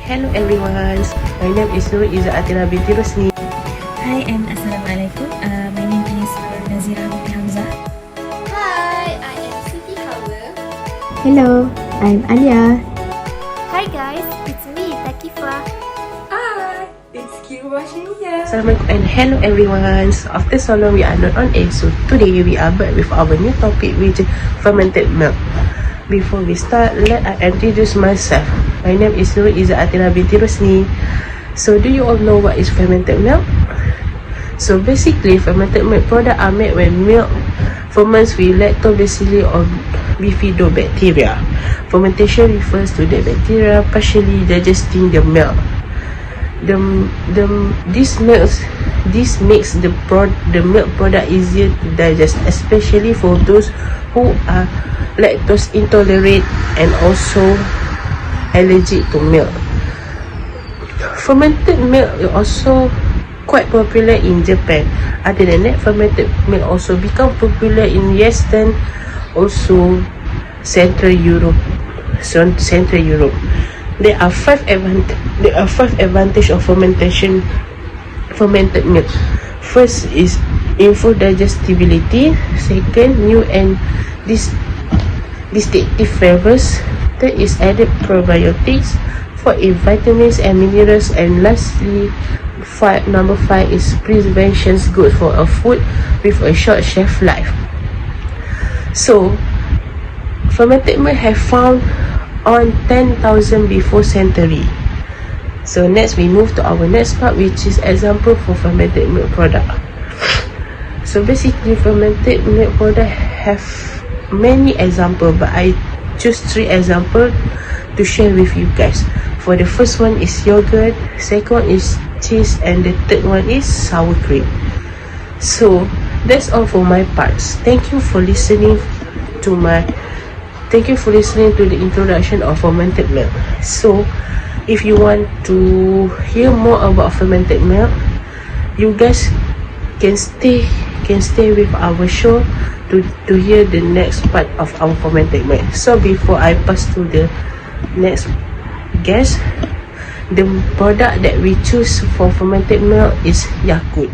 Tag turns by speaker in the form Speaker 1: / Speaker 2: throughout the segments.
Speaker 1: hello everyone. My name is NURUL binti RUSNI.
Speaker 2: Hi and Assalamualaikum. My name is NAZIRAH binti HAMZAH.
Speaker 3: Hi, I am SITI HAWA.
Speaker 4: Hello, I'm ALYA.
Speaker 3: Hi guys, it's me, Thaqifah.
Speaker 5: Hi, it's KIRUBASINI.
Speaker 1: Assalamualaikum and hello everyone. So after so long we are not on air, so today we are back with our new topic, which is fermented milk. Before we start, let I introduce myself. My name is NURUL binti RUSNI. So do you all know what is fermented milk? So basically, fermented milk products are made when milk ferments with lactobacilli or bifidobacteria. Fermentation refers to the bacteria partially digesting the milk. This makes the milk product easier to digest, especially for those who are lactose intolerant and also allergic to milk. Fermented milk is also quite popular in Japan. Other than that, fermented milk also become popular in Western, also Central Europe. There are five advantages of fermented milk. First is improved digestibility. Second, new and distinctive flavors. Third is added probiotics. Fourth is vitamins and minerals. And lastly, number 5 is preservation, good for a food with a short shelf life. So, fermented milk have found on 10,000 before century. So next we move to our next part, which is example for fermented milk product. So basically, fermented milk product have many examples, but I choose 3 examples to share with you guys. For the first one is yogurt, second one is cheese, and the third one is sour cream. So that's all for my parts. Thank you for listening to the introduction of fermented milk. So if you want to hear more about fermented milk, you guys can stay with our show to hear the next part of our fermented milk. So before I pass to the next guest, the product that we choose for fermented milk is Yakult.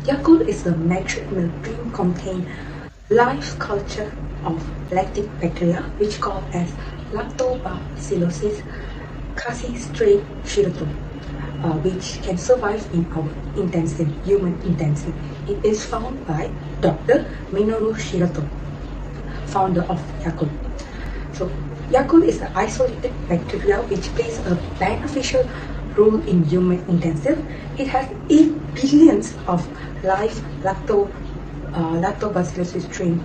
Speaker 5: Yakult is a matrix milk drink contain live culture of lactic bacteria, which called as Lactobacillus casei strain Shirato, which can survive in our human intestine. It is found by Dr. Minoru Shirato, founder of Yakult. So Yakult is an isolated bacteria which plays a beneficial role in human intestine. It has 8 billions of live Lactobacillus strain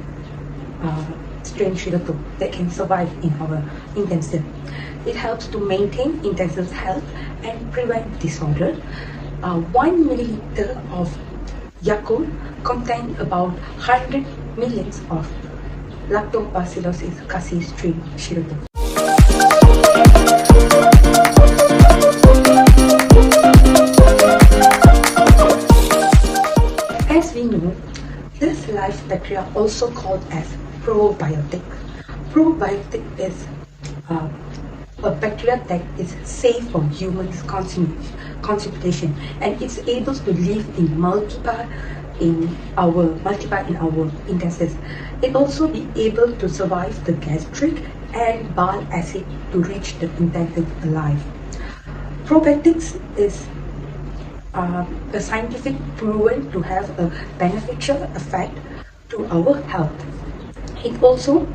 Speaker 5: Shirato that can survive in our intestine. It helps to maintain intestinal health and prevent disorder. 1 milliliter of Yakult contains about 100 millions of Lactobacillus casei strain Shirato. As we know, this live bacteria also called as probiotic. Probiotic is a bacteria that is safe for humans' constipation, and it's able to live in multiply in our intestines. It also be able to survive the gastric and bile acid to reach the intestine alive. Probiotics is a scientific proven to have a beneficial effect to our health. It also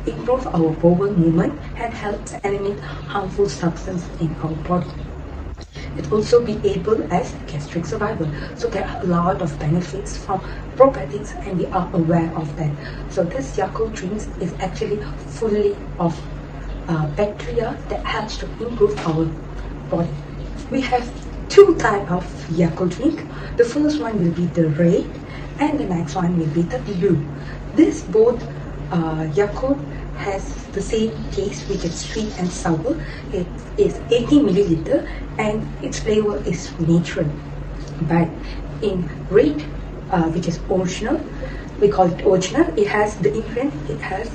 Speaker 5: improves our bowel movement and helps eliminate harmful substances in our body. It also be able as gastric survival. So there are a lot of benefits from probiotics, and we are aware of that. So this Yakult drink is actually fully of bacteria that helps to improve our body. We have 2 types of Yakult drink. The first one will be the red, and the next one will be the blue. This both Yakult has the same taste, which is sweet and sour. It is 80 milliliter and its flavor is natural. But in red, which is original, we call it original. It has the ingredient. It has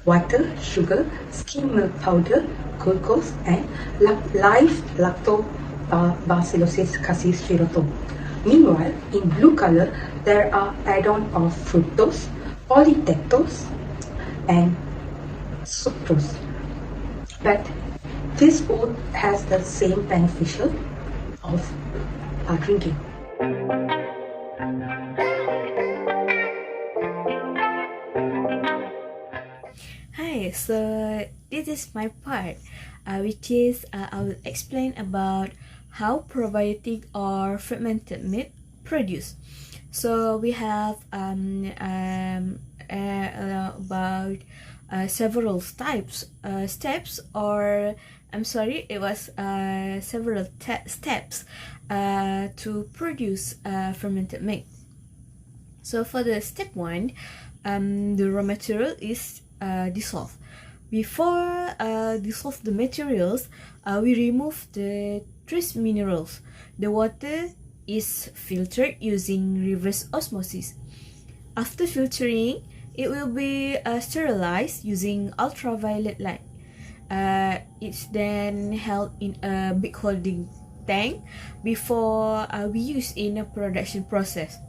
Speaker 5: water, sugar, skim milk powder, glucose, and live lactobacillus casseis styrotome. Meanwhile, in blue color, there are add-on of fructose, polytactose, and sucrose. But this both has the same beneficial of drinking.
Speaker 2: Hi, so this is my part, which is I will explain about how probiotic or fermented milk produce. So we have about several steps, or I'm sorry, it was several steps to produce fermented milk. So for the step 1, the raw material is dissolved. Before dissolve the materials, we remove the trace minerals. The water is filtered using reverse osmosis. After filtering, it will be sterilized using ultraviolet light. It's then held in a big holding tank before we use in a production process.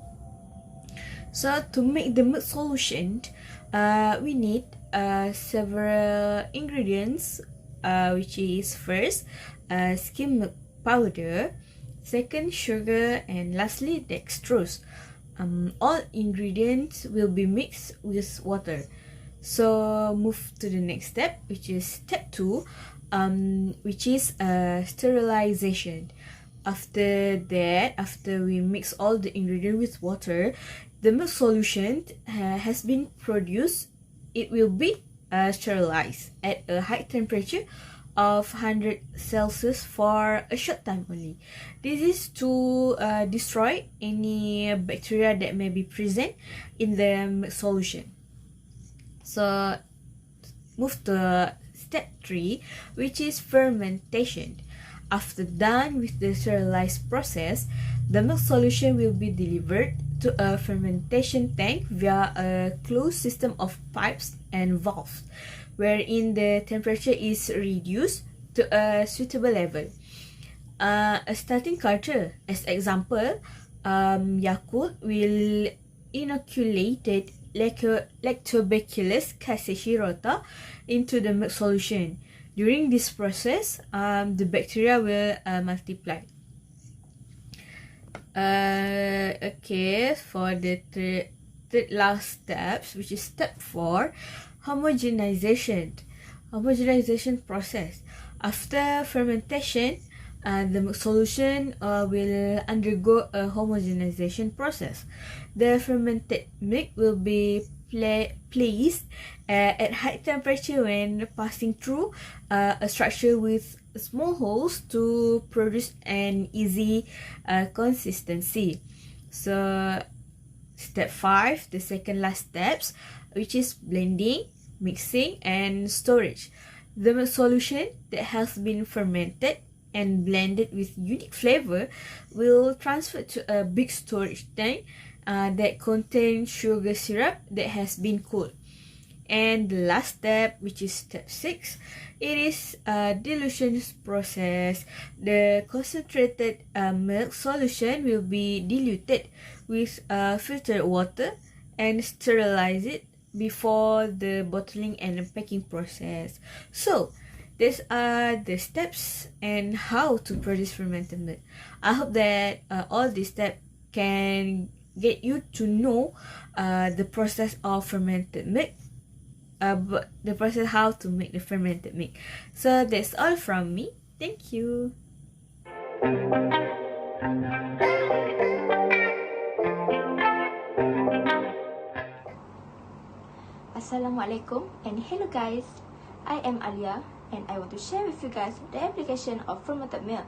Speaker 2: So to make the milk solution, we need several ingredients, which is first skim milk powder, second sugar, and lastly dextrose. All ingredients will be mixed with water. So move to the next step, which is step 2, which is sterilization. After that, after we mix all the ingredients with water, the milk solution has been produced. It will be sterilized at a high temperature of 100 Celsius for a short time only. This is to destroy any bacteria that may be present in the milk solution. So move to step 3, which is fermentation. After done with the sterilized process, the milk solution will be delivered to a fermentation tank via a closed system of pipes and valves, wherein the temperature is reduced to a suitable level. A starting culture, as example, Yakult will inoculate Lactobacillus casseirota into the milk solution. During this process, the bacteria will multiply. Okay, for the third last steps, which is step 4, homogenization process. After fermentation, the milk solution will undergo a homogenization process. The fermented milk will be placed at high temperature when passing through a structure with small holes to produce an easy consistency. So step 5, the second last steps, which is blending, mixing, and storage. The milk solution that has been fermented and blended with unique flavor will transfer to a big storage tank that contains sugar syrup that has been cooled. And the last step, which is step 6, it is a dilution process. The concentrated milk solution will be diluted with filtered water and sterilize it before the bottling and packing process. So these are the steps and how to produce fermented milk. I hope that all these steps can get you to know the process of fermented milk, the process how to make the fermented milk. So that's all from me. Thank you.
Speaker 3: Assalamualaikum and hello guys. I am ALYA and I want to share with you guys the application of fermented milk.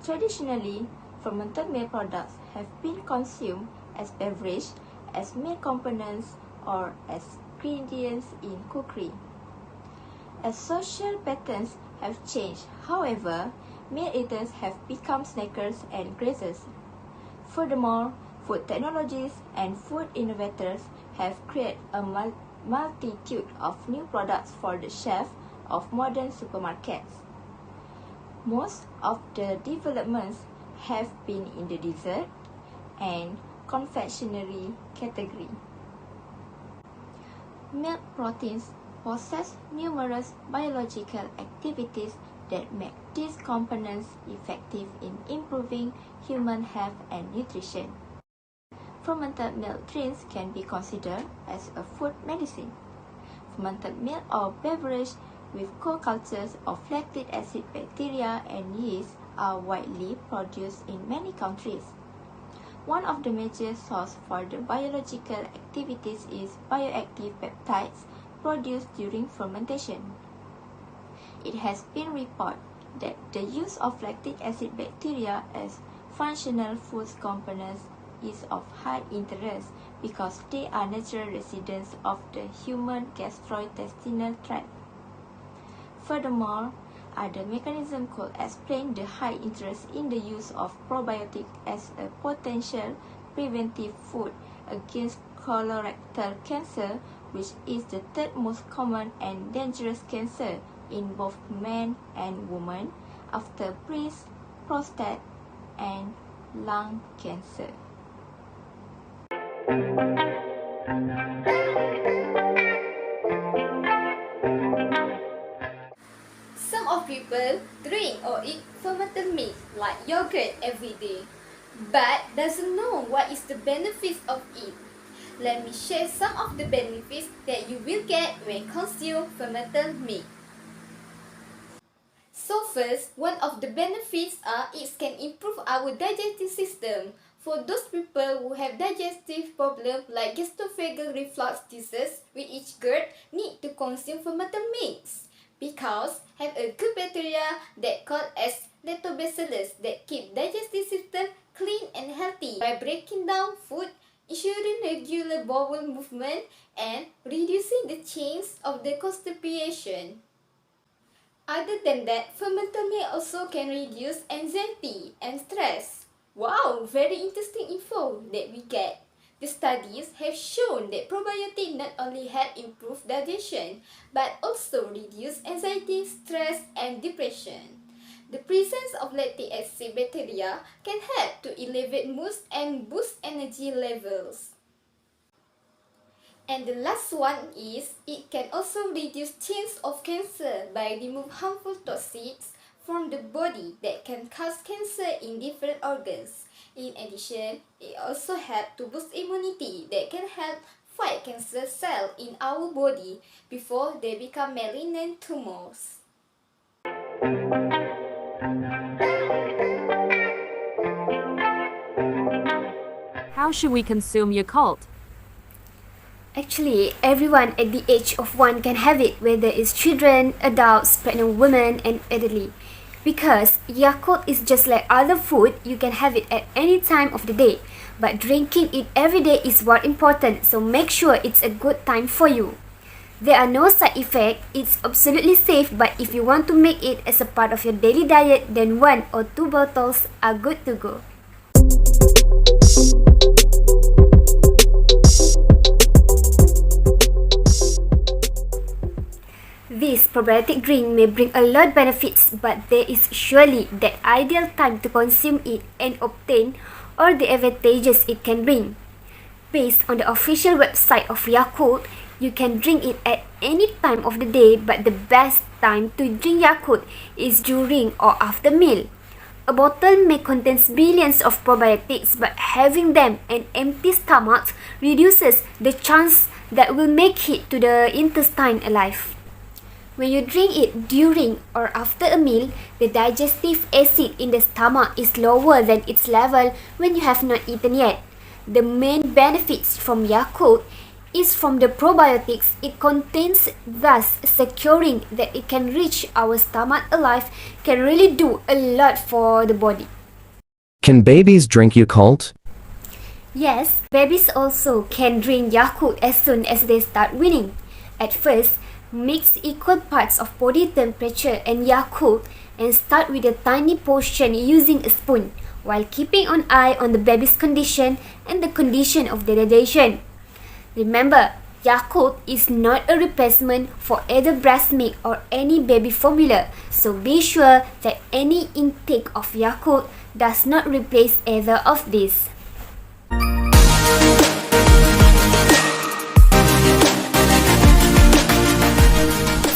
Speaker 3: Traditionally, fermented milk products have been consumed as beverage, as main components, or as ingredients in cookery. As social patterns have changed, however, meat eaters have become snackers and grazers. Furthermore, food technologies and food innovators have created a multitude of new products for the shelf of modern supermarkets. Most of the developments have been in the dessert and confectionery category. Milk proteins possess numerous biological activities that make these components effective in improving human health and nutrition. Fermented milk drinks can be considered as a food medicine. Fermented milk or beverage with co-cultures of lactic acid bacteria and yeast are widely produced in many countries. One of the major sources for the biological activities is bioactive peptides produced during fermentation. It has been reported that the use of lactic acid bacteria as functional food components is of high interest because they are natural residents of the human gastrointestinal tract. Furthermore, other mechanisms could explain the high interest in the use of probiotics as a potential preventive food against colorectal cancer, which is the third most common and dangerous cancer in both men and women after breast, prostate, and lung cancer.
Speaker 6: Some of people drink or eat fermented milk like yogurt every day, but doesn't know what is the benefits of it. Let me share some of the benefits that you will get when consume fermented milk. So first, one of the benefits are it can improve our digestive system. For those people who have digestive problems like esophageal reflux disease, with each GERD need to consume fermented milks because have a good bacteria that called as lactobacillus that keep digestive system clean and healthy by breaking down food, ensuring regular bowel movement, and reducing the chance of the constipation. Other than that, fermented milk also can reduce anxiety and stress. Wow, very interesting info that we get. The studies have shown that probiotics not only help improve digestion, but also reduce anxiety, stress, and depression. The presence of lactic acid bacteria can help to elevate mood and boost energy levels. And the last one is, it can also reduce chance of cancer by remove harmful toxins from the body that can cause cancer in different organs. In addition, it also helps to boost immunity that can help fight cancer cells in our body before they become malignant tumors.
Speaker 7: How should we consume Yakult?
Speaker 4: Actually, everyone at the age of 1 can have it, whether it's children, adults, pregnant women, and elderly. Because Yakult is just like other food, you can have it at any time of the day. But drinking it every day is what important, so make sure it's a good time for you. There are no side effects, it's absolutely safe, but if you want to make it as a part of your daily diet, then 1 or 2 bottles are good to go. This probiotic drink may bring a lot of benefits, but there is surely that ideal time to consume it and obtain all the advantages it can bring. Based on the official website of Yakult, you can drink it at any time of the day, but the best time to drink Yakult is during or after meal. A bottle may contain billions of probiotics, but having them an empty stomach reduces the chance that will make it to the intestine alive. When you drink it during or after a meal, the digestive acid in the stomach is lower than its level when you have not eaten yet. The main benefits from Yakult is from the probiotics it contains, thus securing that it can reach our stomach alive can really do a lot for the body.
Speaker 8: Can babies drink Yakult?
Speaker 4: Yes, babies also can drink Yakult as soon as they start weaning. At first, mix equal parts of body temperature and Yakult and start with a tiny portion using a spoon. while keeping an eye on the baby's condition and the condition of the digestion. Remember, Yakult is not a replacement for either breast milk or any baby formula, so be sure that any intake of Yakult does not replace either of these.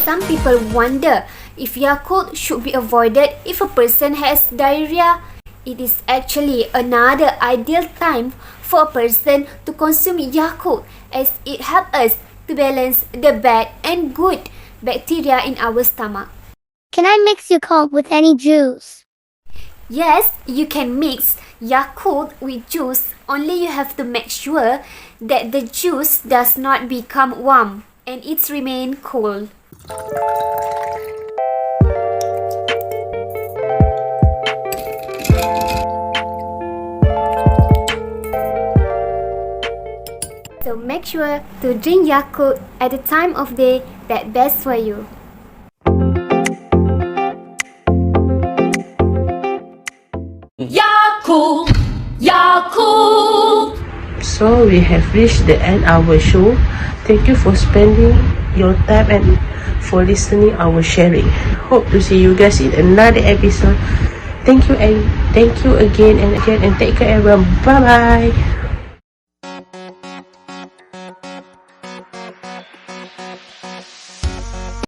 Speaker 4: Some people wonder if Yakult should be avoided if a person has diarrhea. It is actually another ideal time for a person to consume Yakult, as it helps us to balance the bad and good bacteria in our stomach.
Speaker 9: Can I mix Yakult with any juice?
Speaker 4: Yes, you can mix Yakult with juice, only you have to make sure that the juice does not become warm and it remain cool. So make sure to drink Yakult at the time of day that best for you.
Speaker 6: Yakult, Yakult.
Speaker 1: So we have reached the end of our show. Thank you for spending your time and for listening our sharing. Hope to see you guys in another episode. Thank you again and take care everyone. Bye bye.